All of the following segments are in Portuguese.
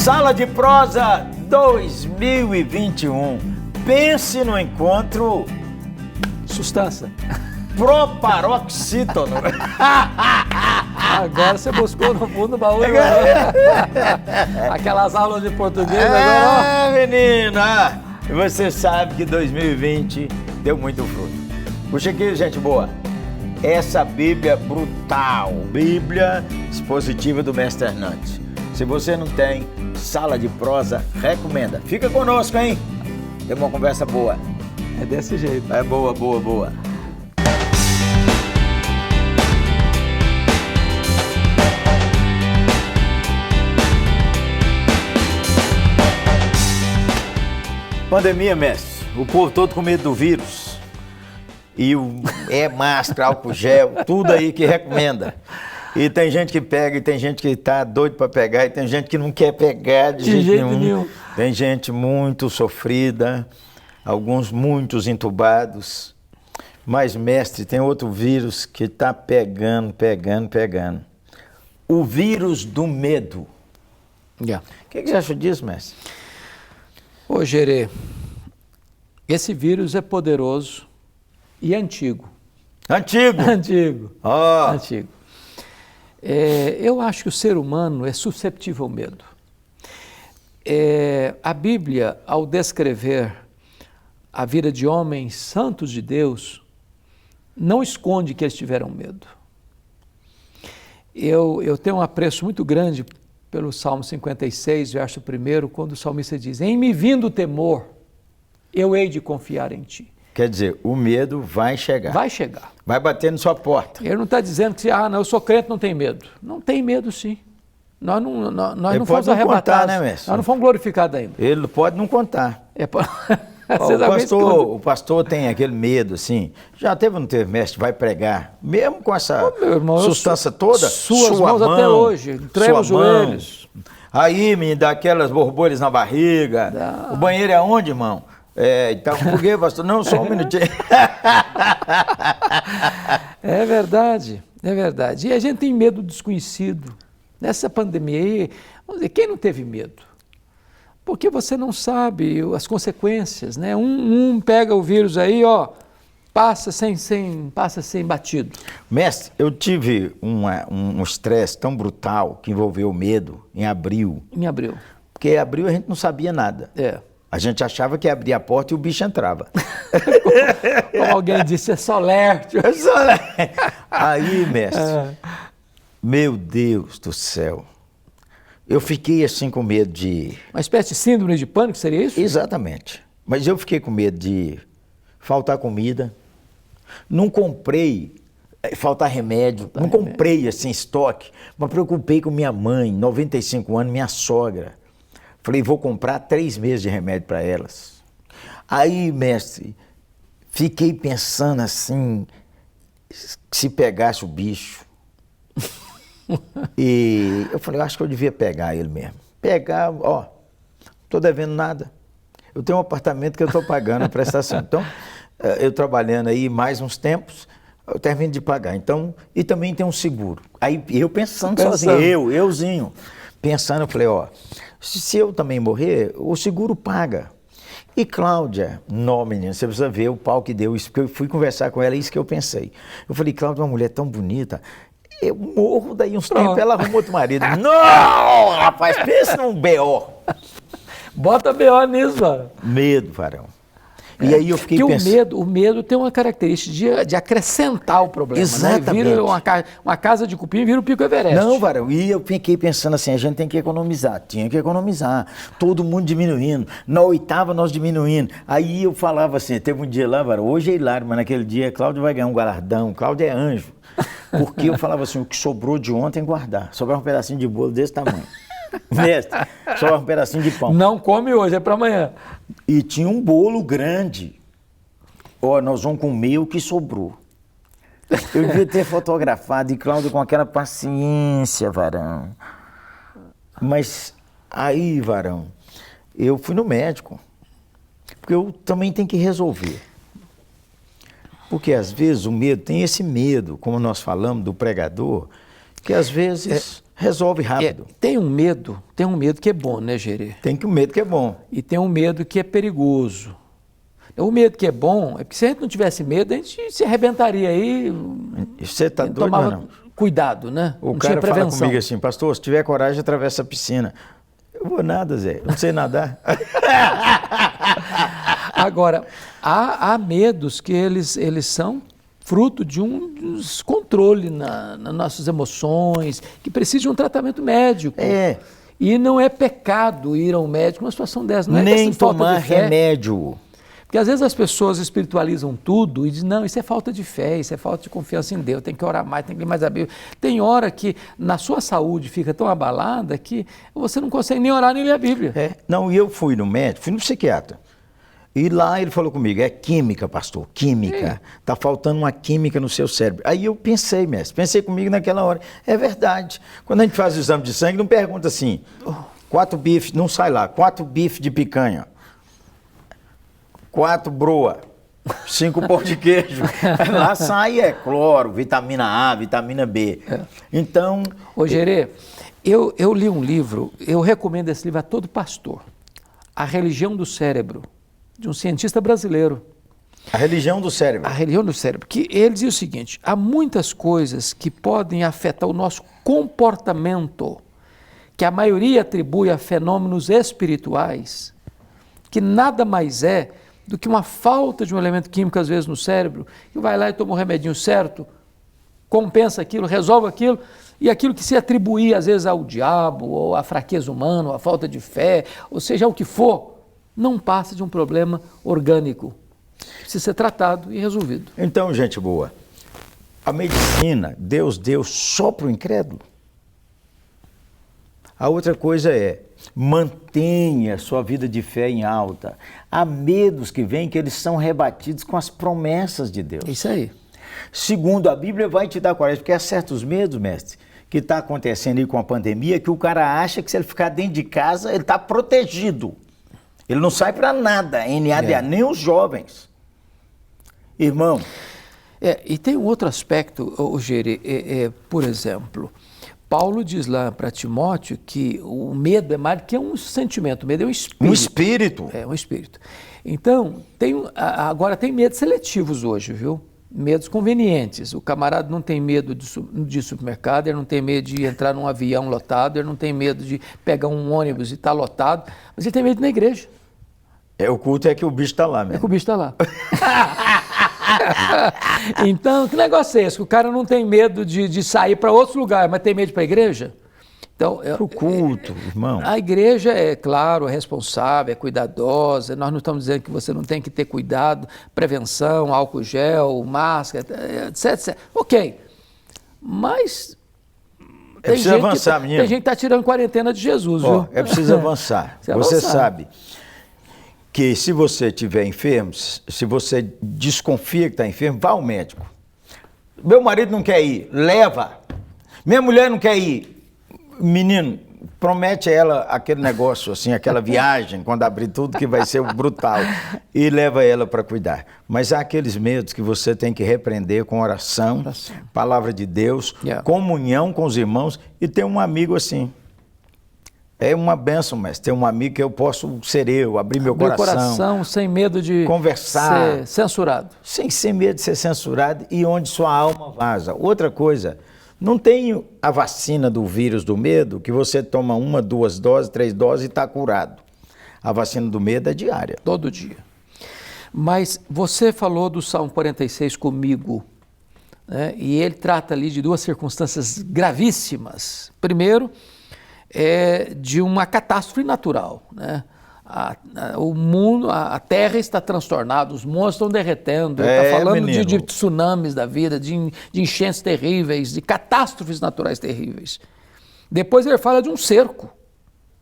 Sala de Prosa 2021. Pense no encontro Sustância. proparoxítono. Agora você buscou no fundo do baú. Aquelas aulas de português agora. Menino, você sabe que 2020 deu muito fruto. Puxa aqui, gente boa. Essa Bíblia brutal, Bíblia expositiva do Mestre Hernandes. Se você não tem, Sala de Prosa recomenda. Fica conosco, hein? Tem uma conversa boa. É desse jeito. É boa, boa, boa. Pandemia, mestre. O povo todo com medo do vírus. E máscara, álcool gel, tudo aí que recomenda. E tem gente que pega, e tem gente que tá doido para pegar, e tem gente que não quer pegar de jeito nenhum. Tem gente muito sofrida, alguns muitos entubados. Mas, mestre, tem outro vírus que tá pegando. O vírus do medo. O que você acha disso, mestre? Ô, Gerê, esse vírus é poderoso e antigo. Antigo? Antigo. Oh. Antigo. Eu acho que o ser humano é susceptível ao medo. A Bíblia, ao descrever a vida de homens santos de Deus, não esconde que eles tiveram medo. Eu tenho um apreço muito grande pelo Salmo 56, verso 1, quando o salmista diz: em me vindo o temor, eu hei de confiar em ti. Quer dizer, o medo vai chegar. Vai chegar. Vai bater na sua porta. Ele não está dizendo que, não, eu sou crente, não tem medo. Não tem medo, sim. Nós não fomos arrebatados. Contar, né, mestre? Nós não fomos glorificados ainda. Ele pode não contar. O pastor tem aquele medo, assim. Já teve ou não teve, mestre? Vai pregar. Mesmo com essa sustância toda? Suas mãos mão, até hoje. Trema os joelhos. Aí me dá aquelas borbulhas na barriga. Dá. O banheiro é onde, irmão? Então, por que, pastor? Não, só um minutinho. É verdade. E a gente tem medo do desconhecido. Nessa pandemia aí, vamos dizer, quem não teve medo? Porque você não sabe as consequências, né? Um pega o vírus aí, passa sem batido. Mestre, eu tive um estresse tão brutal que envolveu medo em abril. Em abril. Porque em abril a gente não sabia nada. A gente achava que abria a porta e o bicho entrava. Como alguém disse, é solércio. É solércio. Aí, mestre, meu Deus do céu, eu fiquei assim com medo de... Uma espécie de síndrome de pânico, seria isso? Exatamente. Mas eu fiquei com medo de faltar comida, não comprei, faltar remédio, não comprei assim estoque, mas preocupei com minha mãe, 95 anos, minha sogra. Falei, vou comprar 3 meses de remédio para elas. Aí, mestre, fiquei pensando assim, se pegasse o bicho. E eu falei, acho que eu devia pegar ele mesmo. Pegar, não estou devendo nada. Eu tenho um apartamento que eu estou pagando a prestação. Então, eu trabalhando aí mais uns tempos, eu termino de pagar. Então, e também tem um seguro. Aí eu pensando sozinho, euzinho. Pensando, eu falei, se eu também morrer, o seguro paga. E Cláudia, menina, você precisa ver o pau que deu isso, porque eu fui conversar com ela, é isso que eu pensei. Eu falei, Cláudia, uma mulher tão bonita, eu morro daí uns tempos, ela arrumou outro marido. Não, rapaz, pensa num B.O. Bota B.O. nisso, varão. Medo, varão. E aí eu fiquei pensando... o medo tem uma característica de acrescentar o problema. Exatamente. Né? Vira uma casa de cupim, vira o Pico Everest. Não, varão, e eu fiquei pensando assim, a gente tem que economizar, tinha que economizar. Todo mundo diminuindo, na 8ª nós diminuindo. Aí eu falava assim, teve um dia lá, varão, hoje é hilário, mas naquele dia Cláudio vai ganhar um galardão, Cláudio é anjo. Porque eu falava assim, o que sobrou de ontem guardar, sobrava um pedacinho de bolo desse tamanho. Mestre, só um pedacinho de pão. Não come hoje, é para amanhã. E tinha um bolo grande. Nós vamos comer o que sobrou. Eu devia ter fotografado e Cláudio com aquela paciência, varão. Mas aí, varão, eu fui no médico. Porque eu também tenho que resolver. Porque às vezes o medo, tem esse medo, como nós falamos do pregador, que às vezes resolve rápido. Tem um medo que é bom, né, Gerê? Tem que o medo que é bom. E tem um medo que é perigoso. O medo que é bom é porque se a gente não tivesse medo, a gente se arrebentaria aí. Você está doido, tomava não? cuidado, né? O não cara tinha fala prevenção. comigo assim, pastor, se tiver coragem, atravessa a piscina. Eu vou nada, Zé, eu não sei nadar. Agora, há medos que eles são fruto de um descontrole nas nossas emoções, que precisam de um tratamento médico. É. E não é pecado ir ao médico numa situação dessa. Não é Nem questão de falta tomar de fé. remédio. Porque às vezes as pessoas espiritualizam tudo e dizem, não, isso é falta de fé, isso é falta de confiança em Deus, tem que orar mais, tem que ler mais a Bíblia. Tem hora que na sua saúde fica tão abalada que você não consegue nem orar nem ler a Bíblia. É. Não, e eu fui no médico, fui no psiquiatra. E lá ele falou comigo, é química, pastor, química. Está faltando uma química no seu cérebro. Aí eu pensei, mestre, pensei comigo naquela hora. É verdade. Quando a gente faz o exame de sangue, não pergunta assim, 4 bifes, não sai lá, 4 bifes de picanha, 4 broa, 5 pão de queijo. Lá sai cloro, vitamina A, vitamina B. Então... Ô Gerê, eu li um livro, eu recomendo esse livro a todo pastor, A Religião do Cérebro, de um cientista brasileiro. A religião do cérebro. A religião do cérebro, que ele diz o seguinte, há muitas coisas que podem afetar o nosso comportamento, que a maioria atribui a fenômenos espirituais, que nada mais é do que uma falta de um elemento químico, às vezes, no cérebro, que vai lá e toma um remedinho certo, compensa aquilo, resolve aquilo, e aquilo que se atribuía, às vezes, ao diabo, ou à fraqueza humana, ou à falta de fé, ou seja, o que for, não passa de um problema orgânico. Precisa ser tratado e resolvido. Então, gente boa, a medicina, Deus deu só para o incrédulo. A outra coisa é, mantenha sua vida de fé em alta. Há medos que vêm que eles são rebatidos com as promessas de Deus. Isso aí. Segundo, a Bíblia vai te dar coragem, porque há certos medos, mestre, que está acontecendo aí com a pandemia, que o cara acha que se ele ficar dentro de casa, ele está protegido. Ele não sai para nada, NADA, nem os jovens. Irmão. E tem um outro aspecto, Gerê, por exemplo, Paulo diz lá para Timóteo que o medo é mais do que um sentimento, o medo é um espírito. Um espírito. É, um espírito. Então, agora tem medos seletivos hoje, viu? Medos convenientes. O camarada não tem medo de supermercado, ele não tem medo de entrar num avião lotado, ele não tem medo de pegar um ônibus e estar lotado, mas ele tem medo de ir na igreja. O culto é que o bicho está lá mesmo. É que o bicho está lá. Então, que negócio é esse? Que o cara não tem medo de sair para outro lugar, mas tem medo de ir para a igreja? Então, para o culto, irmão. A igreja é, claro, é responsável, é cuidadosa. Nós não estamos dizendo que você não tem que ter cuidado, prevenção, álcool gel, máscara, etc, etc. Ok. Mas tem gente avançar, menino. Tem gente que está tirando quarentena de Jesus, viu? É preciso avançar. Você sabe que se você estiver enfermo, se você desconfia que está enfermo, vá ao médico. Meu marido não quer ir, leva. Minha mulher não quer ir. Menino, promete a ela aquele negócio, assim, aquela viagem, quando abrir tudo, que vai ser brutal, e leva ela para cuidar. Mas há aqueles medos que você tem que repreender com oração, palavra de Deus, comunhão com os irmãos, e ter um amigo assim. É uma bênção, mestre, ter um amigo que eu posso ser eu, abrir meu coração, sem medo de conversar, ser censurado. Sem medo de ser censurado e onde sua alma vaza. Outra coisa, não tem a vacina do vírus do medo, que você toma 1, 2 doses, 3 doses e está curado. A vacina do medo é diária. Todo dia. Mas você falou do Salmo 46 comigo, né? E ele trata ali de 2 circunstâncias gravíssimas. Primeiro, de uma catástrofe natural, né? O mundo, a terra está transtornada, os monstros estão derretendo, está falando de tsunamis da vida, de enchentes terríveis, de catástrofes naturais terríveis. Depois ele fala de um cerco,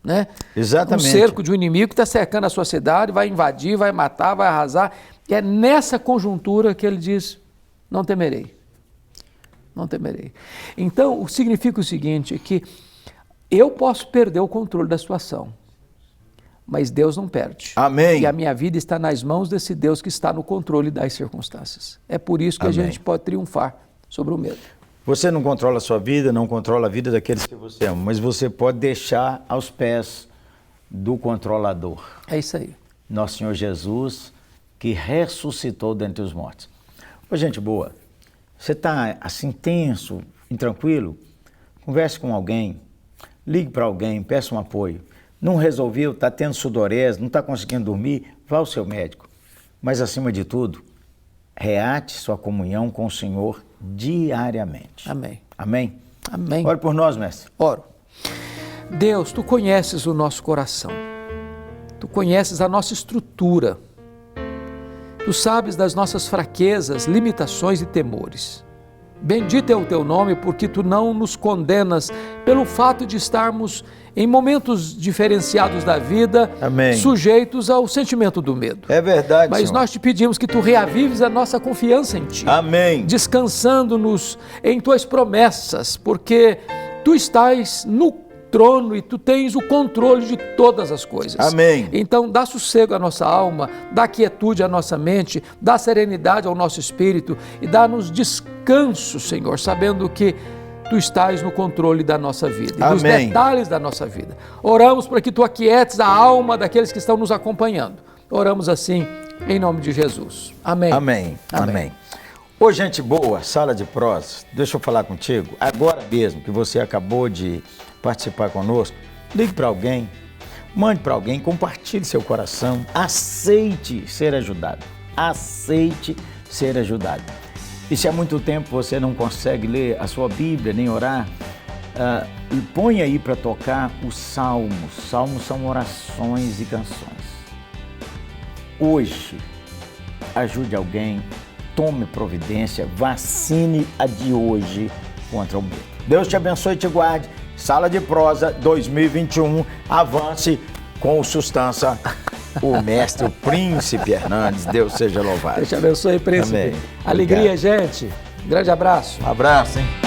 né? Exatamente. Um cerco de um inimigo que está cercando a sua cidade, vai invadir, vai matar, vai arrasar. E é nessa conjuntura que ele diz, não temerei. Não temerei. Então, significa o seguinte, que eu posso perder o controle da situação, mas Deus não perde. Amém. E a minha vida está nas mãos desse Deus que está no controle das circunstâncias. É por isso que a gente pode triunfar sobre o medo. Você não controla a sua vida, não controla a vida daqueles que você ama, mas você pode deixar aos pés do controlador. É isso aí. Nosso Senhor Jesus, que ressuscitou dentre os mortos. Ô, gente boa, você está assim tenso, intranquilo? Converse com alguém, ligue para alguém, peça um apoio. Não resolveu, está tendo sudorese, não está conseguindo dormir, vá ao seu médico. Mas acima de tudo, reate sua comunhão com o Senhor diariamente. Amém. Amém? Amém. Ore por nós, mestre. Oro. Deus, Tu conheces o nosso coração. Tu conheces a nossa estrutura. Tu sabes das nossas fraquezas, limitações e temores. Bendito é o Teu nome, porque Tu não nos condenas pelo fato de estarmos em momentos diferenciados da vida, Amém. Sujeitos ao sentimento do medo. É verdade, Mas Senhor. nós te pedimos que Tu reavives a nossa confiança em Ti. Amém. Descansando-nos em Tuas promessas, porque Tu estás no trono e Tu tens o controle de todas as coisas. Amém. Então dá sossego à nossa alma, dá quietude à nossa mente, dá serenidade ao nosso espírito e dá-nos descanso, Senhor, sabendo que Tu estás no controle da nossa vida e dos Amém. detalhes da nossa vida. Oramos para que Tu aquietes a alma daqueles que estão nos acompanhando. Oramos assim em nome de Jesus. Amém. Amém. Amém. Ô, gente boa, Sala de Prosa, deixa eu falar contigo. Agora mesmo que você acabou de participar conosco, ligue para alguém, mande para alguém, compartilhe seu coração, aceite ser ajudado. Aceite ser ajudado. E se há muito tempo você não consegue ler a sua Bíblia, nem orar, põe aí para tocar os salmos. Salmos são orações e canções. Hoje, ajude alguém, tome providência, vacine a de hoje contra o medo. Deus te abençoe e te guarde. Sala de Prosa 2021, avance com o Sustância, o mestre, o príncipe Hernandes. Deus seja louvado. Deus te abençoe, príncipe. Amém. Alegria, Obrigado. gente. Grande abraço. Um abraço, hein?